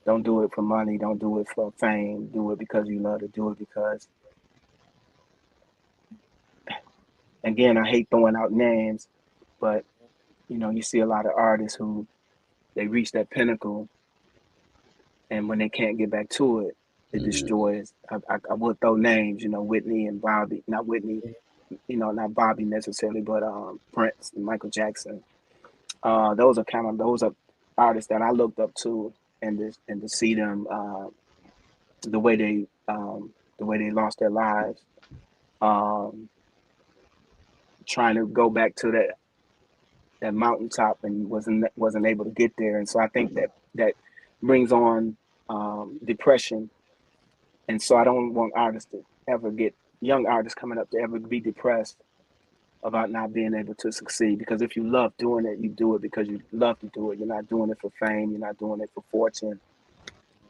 don't do it for money. Don't do it for fame. Do it because you love to do it. Because again, I hate throwing out names, but you see a lot of artists who they reach that pinnacle, and when they can't get back to it, it destroys. I would throw names, Whitney and Bobby, not Whitney, not Bobby necessarily, but Prince and Michael Jackson. Those are artists that I looked up to, and to see them the way they lost their lives, trying to go back to that mountaintop and wasn't able to get there. And so I think that brings on depression. And so I don't want young artists coming up to ever be depressed about not being able to succeed. Because if you love doing it, you do it because you love to do it. You're not doing it for fame. You're not doing it for fortune.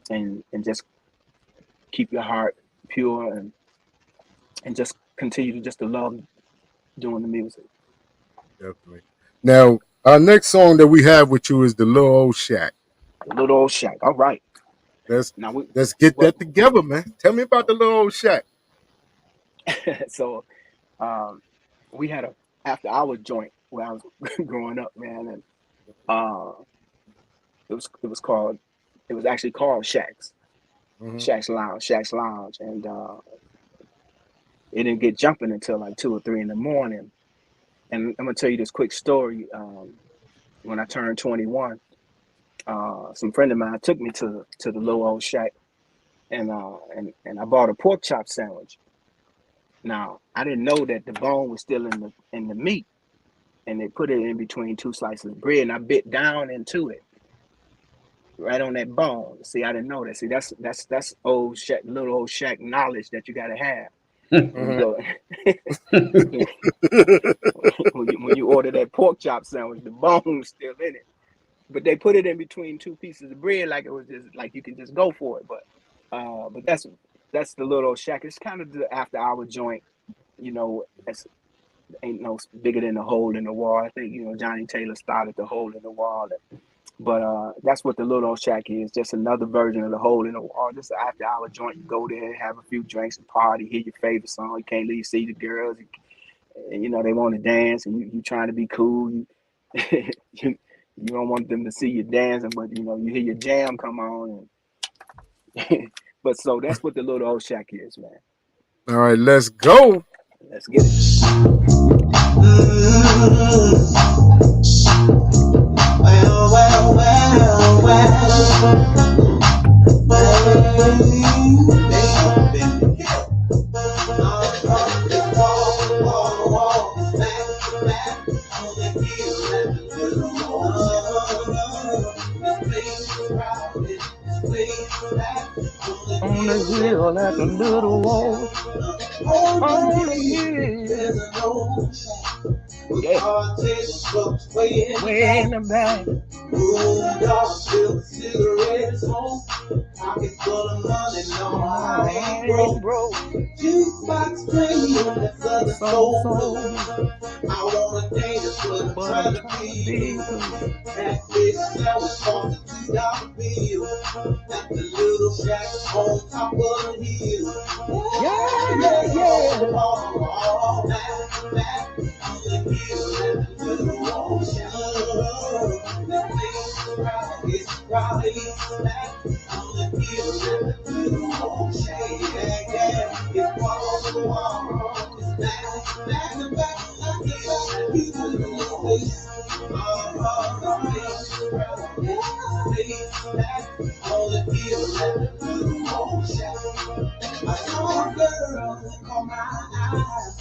And just keep your heart pure and just continue to love doing the music. Definitely. Now, our next song that we have with you is the Little Old Shack. The Little Old Shack. All right. Let's get that together, man. Tell me about the Little Old Shack. So we had a after hour joint where I was growing up, man, and it was actually called Shacks. Mm-hmm. Shacks Lounge, and it didn't get jumping until like 2 or 3 in the morning. And I'm gonna tell you this quick story. When I turned 21, some friend of mine took me to the Little Old Shack, and I bought a pork chop sandwich. Now I didn't know that the bone was still in the meat, and they put it in between 2 slices of bread, and I bit down into it, right on that bone. See, I didn't know that. See, that's old Shack, Little Old Shack knowledge that you gotta have. When you go, when you order that pork chop sandwich, the bone's still in it, but they put it in between 2 pieces of bread, like it was just like you can just go for it. But that's the Little Old Shack. It's kind of the after hour joint, It's ain't no bigger than the hole in the wall. I think Johnny Taylor started the hole in the wall, but that's what the Little Old Shack is. Just another version of the hole in the wall. Just an after hour joint. You go there, have a few drinks, and party, hear your favorite song. You can't leave, see the girls, and they want to dance, and you trying to be cool. You don't want them to see you dancing, but you hear your jam come on. And but so that's what the Little Old Shack is, man. All right, let's go. Let's get it. On the hill at the little wall. On the hill. Yeah. Way in the back. Pocket full of money, no, I ain't broke. Jukebox playing, that's other soul. I wanna dance, but I'm trying to be. That bitch that was cost a $2 bill. At the Little Shack on top of the hill. Yeah. All back on the hill at the Little Old Shack. That place is probably back. I saw a girl that caught my eye.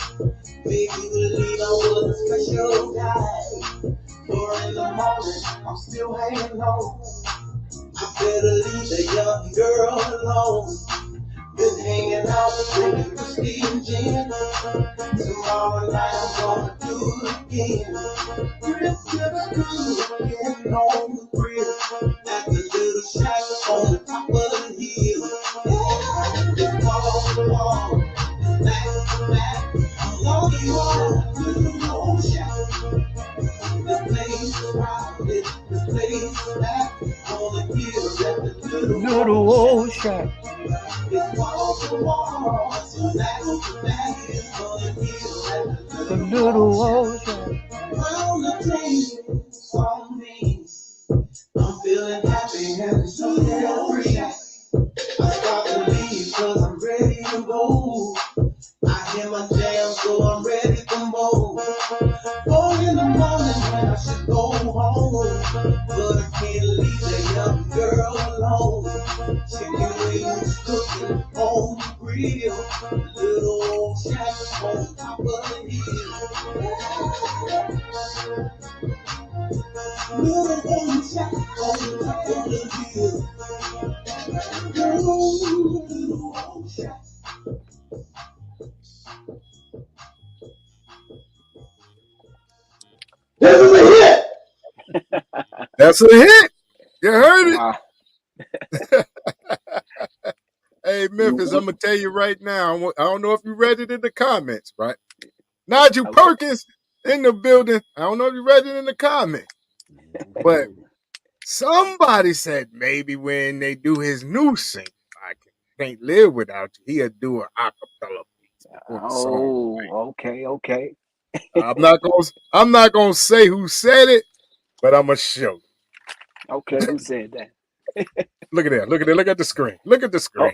Baby, believe I was a special guy. 4 in the morning, I'm still hanging on. I better leave the young girl alone. Been hanging out, drinking whiskey and gin. Tomorrow night I'm gonna do it again. Grip to the groove, getting on the grill. At the little shack on the top of the hill. Yeah, just wall to wall, back to back. I'm walking on the little old shack. The place is crowded, the place is packed. On the hill at the little old shack. It's wall to wall, back to back. On the hill at the little old shack. Round the dreams on me. I'm feeling happy and so damn free. I start to leave cause I'm ready to go. I hear my jam so I'm ready to move. 4 in the morning when I should go home. But I can't leave the young girl alone. Chicken wings cooking on the grill. Little old shack on top of the hill. Little old shack on top of the hill. Little old shack. This is a hit. That's a hit. You heard it. Wow. Hey, Memphis, I'm going to tell you right now. I don't know if you read it in the comments, right? Nigel Okay. Perkins in the building. I don't know if you read it in the comments. But somebody said maybe when they do his new single, I Can't Live Without You, he'll do an acapella piece before the song. Right? Okay. I'm not gonna say who said it, but I'm gonna show you. Okay, who said that? Look at that. Look at the screen. Look at the screen.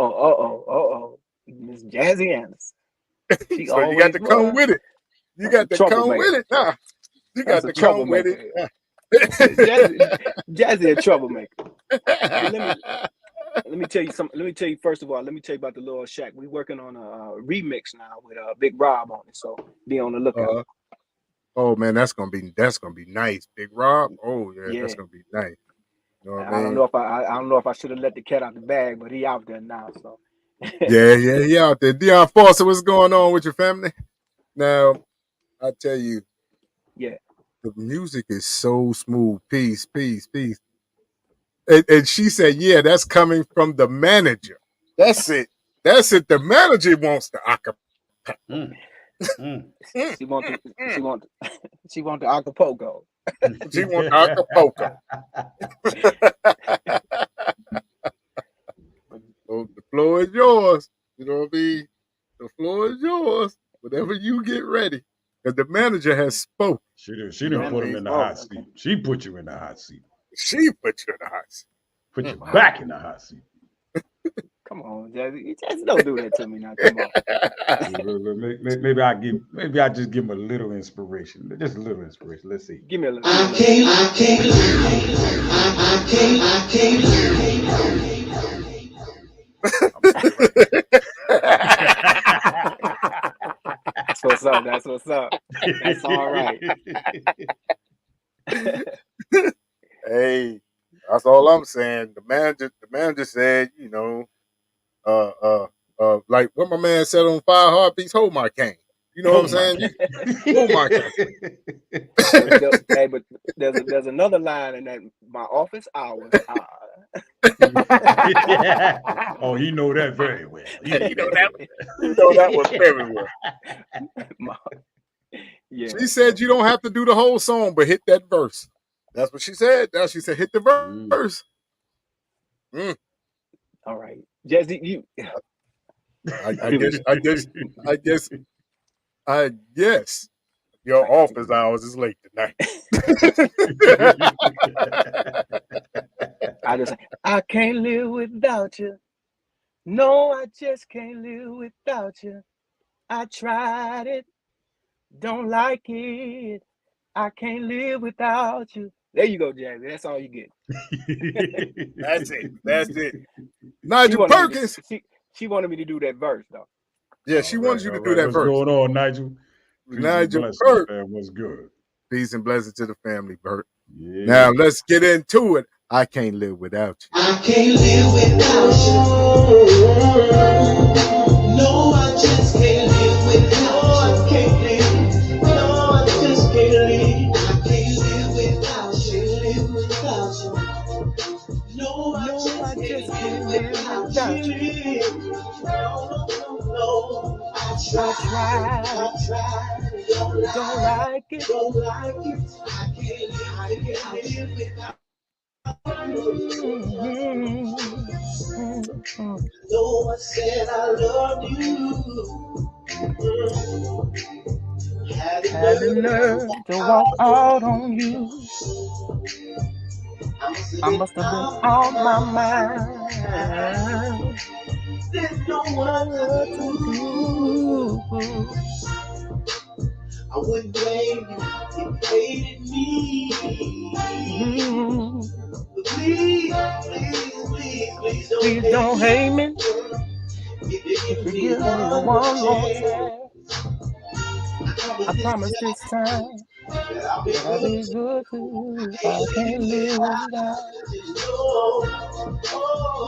Miss Jazzy Anderson. She So you got to come with it. You got to come with it. Nah, you got to come with it. Jazzy a troublemaker. Let me tell you something. Let me tell you first of all. Let me tell you about the Little Shack. We working on a remix now with Big Rob on it. So be on the lookout. Oh man, that's gonna be nice, Big Rob. Oh yeah. That's gonna be nice. You know what I mean? I don't know if I should have let the cat out the bag, but he out there now. So yeah, he out there. Dion Foster, what's going on with your family? Now, I tell you, yeah, the music is so smooth. Peace. And she said, yeah, that's coming from the manager. That's it. The manager wants the acapella. She want the Acapulco. She want Acapulco. So the floor is yours. You know what I mean? The floor is yours. Whatever you get ready. Because the manager has spoken. She didn't put him in the hot seat. She put you in the hot seat. She put you in the hot seat. Put you back in the hot seat. Come on, Jazzy. Just don't do that to me now. Come on. Maybe I just give him a little inspiration. Just a little inspiration. Let's see. Give me a little. I can't That's what's up. That's all right. Hey, that's all I'm saying. The manager said, you know, like what my man said on 5 Heartbeats, hold my cane. You know what I'm saying? Hold my cane. Hey, but there's another line in that my office hours are. Oh, he know that very well. You know that was very well. Yeah. She said you don't have to do the whole song, but hit that verse. That's what she said. She said hit the verse. All right, Jazzy, you. I guess your office hours is late tonight. I can't live without you. No, I just can't live without you. I tried it, don't like it. I can't live without you. There you go, Jazzy. That's all you get. That's it. That's it. She Nigel wanted me to Perkins. she wanted me to do that verse though. Yeah, she wanted you All to do right. that What's verse. going on, Nigel? Peace and Nigel blessings, Perk. man. What's good? Peace and blessings to the family, Bert. Yeah. Now let's get into it. I can't live without you. I can't live without you. No, I just can't live without you. I can't live. No, I just can't live. I can't live without you. Live without you. No, I just can't live without you. No, I tried. Don't like it. Don't like it. I can't live without Lord said I love you. Had the nerve to walk out on you. I must have been out my mind. There's no one to do. I wouldn't blame you if you hated me. But please don't hate me. If you If you give me one more chance, I promise this time that I'll be I'll be good to you. I can't live without.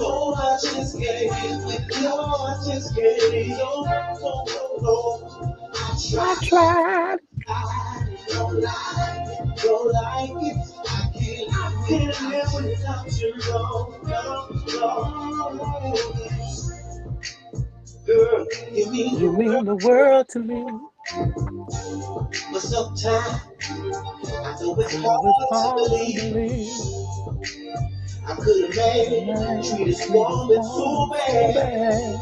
No, I just can't live with you. No, I just can't live. No. I tried. Don't like it. I can't live without you. No. Girl, you mean the world to me. But sometimes I know it's hard to believe. I could have made it, treated this woman so bad.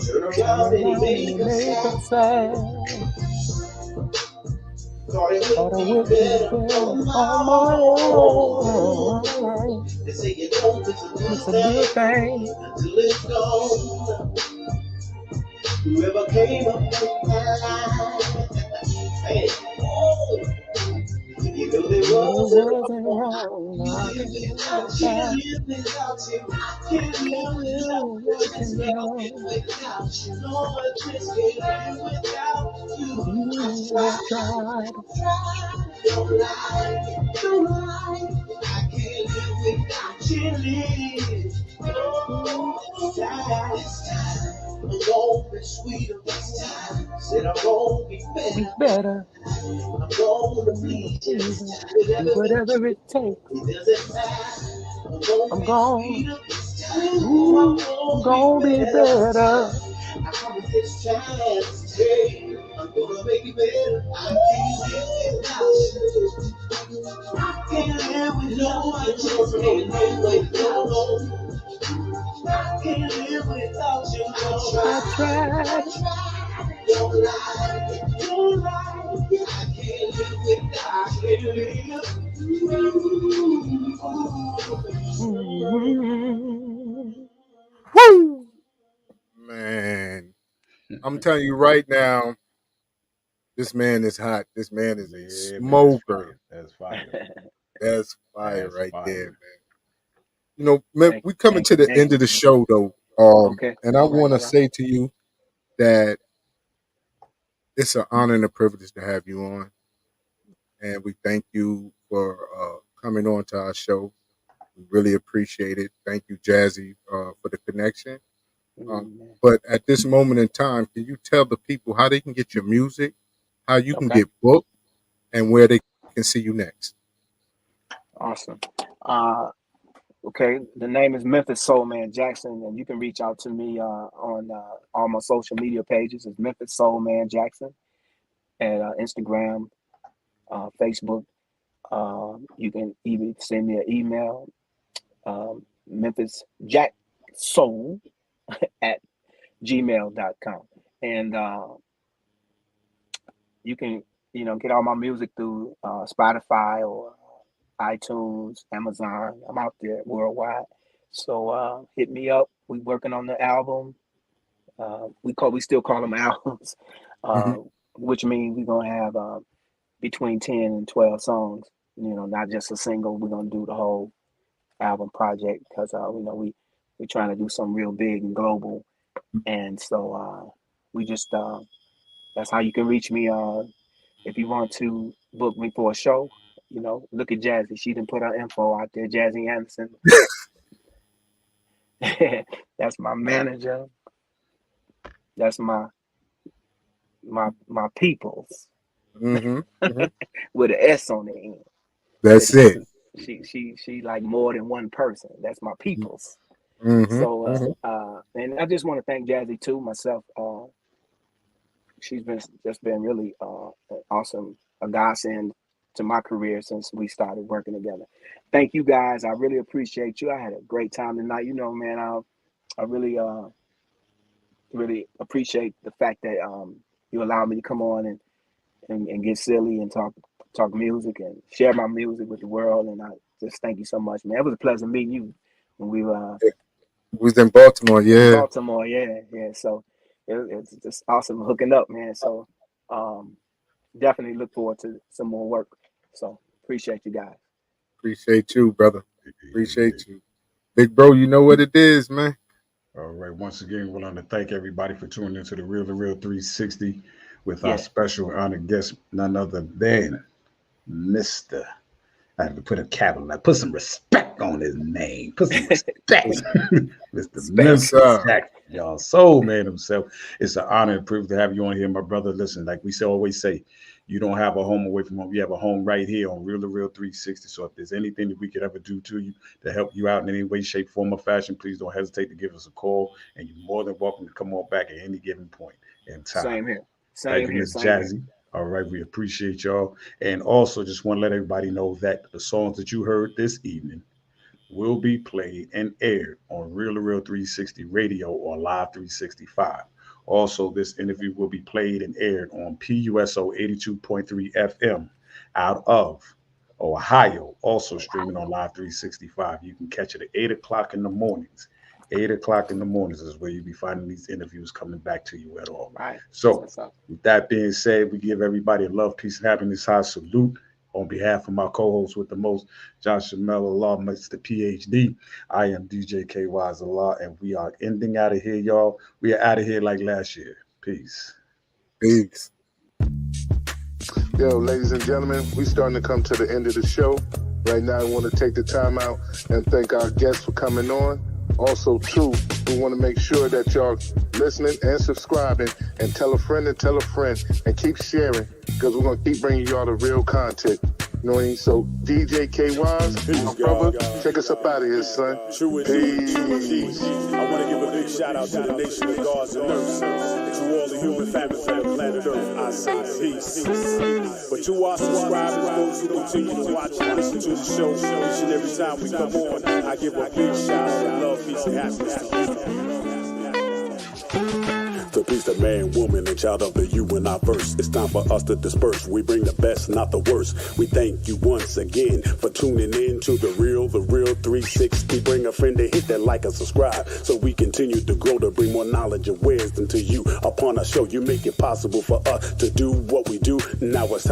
Turn around and make her sad. Thought it would be better on my own. They say you don't miss a good thing until it's gone. Whoever came up with my life, hey, you know they wasn't wrong. I can't live without you. I can't live without you. No, I just can't live without you. I tried. Don't lie. I can't live without you. This time, I'm gonna be sweeter this time. Said I'm gonna be better. I'm gonna please you. Whatever it takes. It doesn't matter. I'm gonna be better. I promise this time, hey, I'm gonna make it better. I can't live without you. I can't live with no one. I just can't live without you. I can't live without you. I tried. Don't lie. I can't live without you. Woo! Man, I'm telling you right now, this man is hot. This man is a smoker. That's fire. That's fire right fire. there, man. You know, man, we coming to the end of the show though. Okay. And I want to say to you that it's an honor and a privilege to have you on. And we thank you for coming on to our show. We really appreciate it. Thank you, Jazzy, for the connection. But at this moment in time, can you tell the people how they can get your music, how you can get booked, and where they can see you next? Awesome. Okay, the name is Memphis Soul Man Jackson, and you can reach out to me on all my social media pages. It's Memphis Soul Man Jackson at Instagram, Facebook. You can even send me an email, memphisjacksoul at gmail.com. And you can, get all my music through Spotify or iTunes, Amazon. I'm out there worldwide. So hit me up. We working on the album. We still call them albums, which means we're gonna have between 10 and 12 songs. You know, not just a single. We're gonna do the whole album project because you know we're trying to do something real big and global, and so we just that's how you can reach me. If you want to book me for a show, you know, look at Jazzy. She didn't put her info out there. Jazzy Anderson. That's my manager. That's my peoples Mm-hmm. Mm-hmm. with an S on the end. That's it. She like more than one person. That's my peoples. Mm-hmm. So Mm-hmm. and I just want to thank Jazzy too myself. She's been really awesome, a godsend to my career since we started working together. Thank you guys. I really appreciate you. I had a great time tonight. You know, man, I really really appreciate the fact that you allowed me to come on and get silly and talk music and share my music with the world. And I just thank you so much, man. It was a pleasure meeting you when we was in Baltimore, yeah. Baltimore, yeah. So it's just awesome hooking up, man. So definitely look forward to some more work. So appreciate you guys. Appreciate you, brother. Appreciate you. Big bro, you know what it is, man. All right. Once again, we want to thank everybody for tuning into the Real 360 with our special honored guest, none other than Mr. I have to put a capital. I put some respect on his name. Put some respect. Mr. Memphis, y'all, soul man himself. It's an honor and privilege to have you on here, my brother. Listen, like we always say, you don't have a home away from home. You have a home right here on Real 360. So if there's anything that we could ever do to you to help you out in any way, shape, form, or fashion, please don't hesitate to give us a call. And you're more than welcome to come on back at any given point in time. Same here. Thank you, Miss Jazzy. All right, we appreciate y'all. And also just want to let everybody know that the songs that you heard this evening will be played and aired on Real 360 Radio or Live 365. Also, this interview will be played and aired on PUSO 82.3 FM out of Ohio, also streaming on Live 365. You can catch it at 8 o'clock in the mornings. 8 o'clock in the mornings is where you'll be finding these interviews coming back to you at all. Right. So with that being said, we give everybody a love, peace, and happiness high salute on behalf of my co-host with the most, Joshua Law, Mr. PhD. I am DJ K Wise Allah, and we are ending out of here, y'all. We are out of here like last year. Peace. Peace. Yo, ladies and gentlemen, we starting to come to the end of the show. Right now, I want to take the time out and thank our guests for coming on. Also, too, we want to make sure that y'all listening and subscribing and tell a friend and keep sharing because we're going to keep bringing y'all the real content. You know what I mean? So, DJ K Wise, my brother, take us up out of here, son. Peace. I want to give a big shout out to the nation of gods and nurses, to all the human families on the planet Earth. I say peace. But to our subscribers, those who continue to watch and listen to the show each and every time we come on, I give a big shout out and love, peace, and happiness to you. To peace, the man, woman, and child of the you and I verse. It's time for us to disperse. We bring the best, not the worst. We thank you once again for tuning in to the Real 360. Bring a friend to hit that like and subscribe so we continue to grow to bring more knowledge and wisdom to you. Upon our show, you make it possible for us to do what we do. Now it's time